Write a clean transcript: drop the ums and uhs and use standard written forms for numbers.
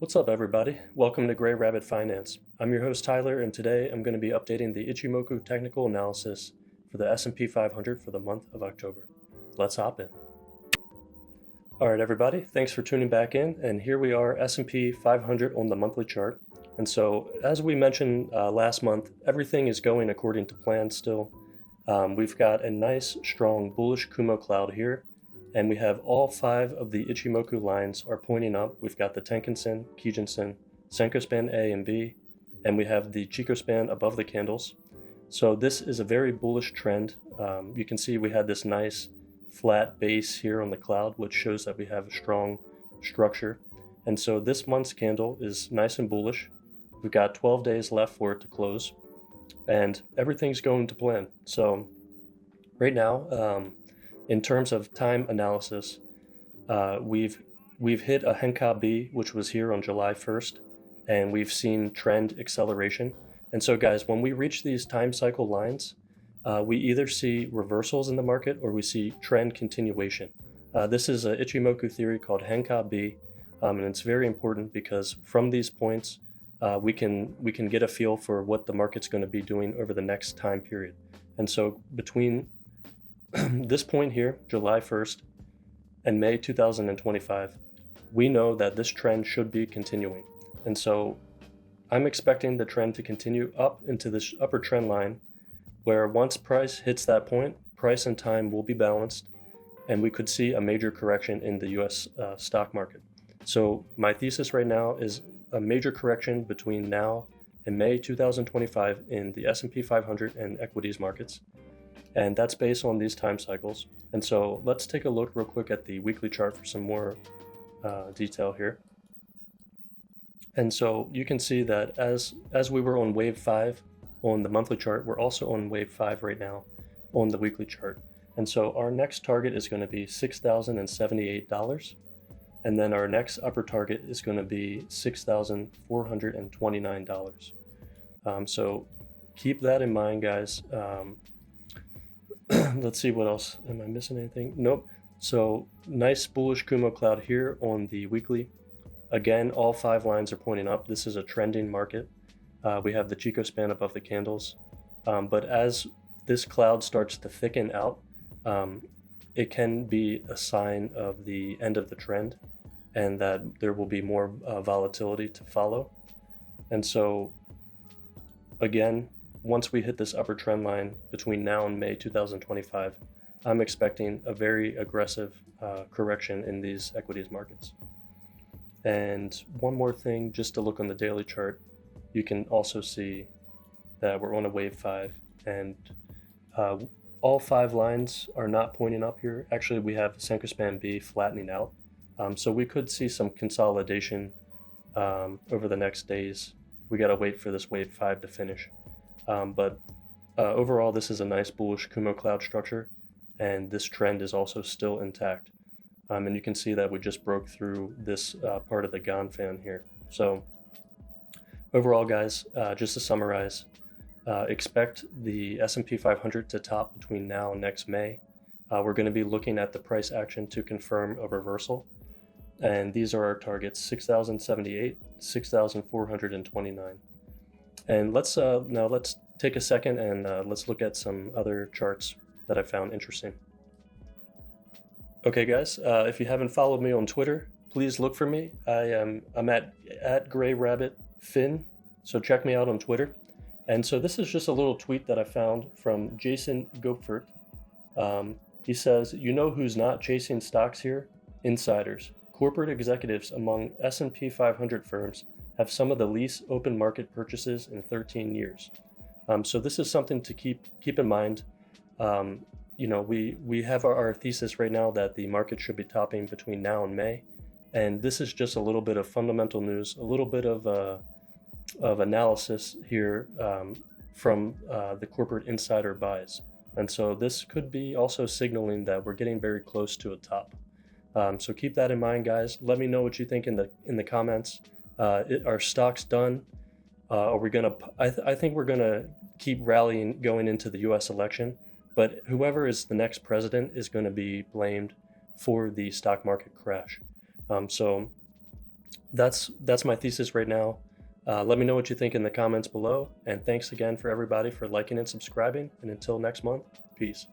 What's up, everybody? Welcome to Gray Rabbit Finance. I'm your host, Tyler, and today I'm going to be updating the Ichimoku Technical Analysis for the S&P 500 for the month of October. Let's hop in. All right, everybody, thanks for tuning back in, and here we are, S&P 500 on the monthly chart. And so, as we mentioned last month, everything is going according to plan still. We've got a nice, strong, bullish Kumo cloud here. And we have all 5 of the Ichimoku lines are pointing up. We've got the Tenkan-sen, Kijun-sen, Senko span A and B, and we have the Chikou span above the candles. So this is a very bullish trend. You can see we had this nice flat base here on the cloud, which shows that we have a strong structure. And so this month's candle is nice and bullish. We've got 12 days left for it to close, and everything's going to plan. So right now, in terms of time analysis, we've hit a Henka B, which was here on July 1st, and we've seen trend acceleration. And so, guys, when we reach these time cycle lines, we either see reversals in the market or we see trend continuation. This is an Ichimoku theory called Henka B, and it's very important because from these points, we can get a feel for what the market's going to be doing over the next time period. And so between this point here, July 1st and May 2025, we know that this trend should be continuing. And so I'm expecting the trend to continue up into this upper trend line where once price hits that point, price and time will be balanced and we could see a major correction in the US stock market. So my thesis right now is a major correction between now and May 2025 in the S&P 500 and equities markets. And that's based on these time cycles. And so let's take a look real quick at the weekly chart for some more detail here. And so you can see that as we were on wave 5 on the monthly chart, we're also on wave 5 right now on the weekly chart. And so our next target is going to be $6,078. And then our next upper target is going to be $6,429. So keep that in mind, guys. Let's see what else. Am I missing anything? Nope. So nice bullish Kumo cloud here on the weekly. Again, all 5 lines are pointing up. This is a trending market. We have the Chikou span above the candles. But as this cloud starts to thicken out, it can be a sign of the end of the trend and that there will be more volatility to follow. And so again, once we hit this upper trend line between now and May 2025, I'm expecting a very aggressive correction in these equities markets. And one more thing, just to look on the daily chart, you can also see that we're on a wave 5 and all 5 lines are not pointing up here. Actually, we have Senko span B flattening out. So we could see some consolidation over the next days. We got to wait for this wave 5 to finish. But overall, this is a nice bullish Kumo cloud structure, and this trend is also still intact. And you can see that we just broke through this part of the Gan fan here. So overall, guys, just to summarize, expect the S&P 500 to top between now and next May. We're going to be looking at the price action to confirm a reversal. And these are our targets, 6,078, 6,429. And let's take a second and let's look at some other charts that I found interesting. Okay, guys, if you haven't followed me on Twitter, please look for me. I'm at Gray Rabbit Fin, so check me out on Twitter. And so this is just a little tweet that I found from Jason Gopfert. He says, "You know who's not chasing stocks here? Insiders. Corporate executives among S&P 500 firms have some of the least open market purchases in 13 years. So this is something to keep in mind. We have our thesis right now that the market should be topping between now and May, and this is just a little bit of fundamental news, a little bit of analysis here from the corporate insider buys. And so this could be also signaling that we're getting very close to a top. So keep that in mind, guys. Let me know what you think in the comments. Are stocks done? Are we gonna? I think we're gonna keep rallying going into the U.S. election, but whoever is the next president is going to be blamed for the stock market crash. So That's my thesis right now. Let me know what you think in the comments below, and thanks again for everybody for liking and subscribing, and until next month, peace.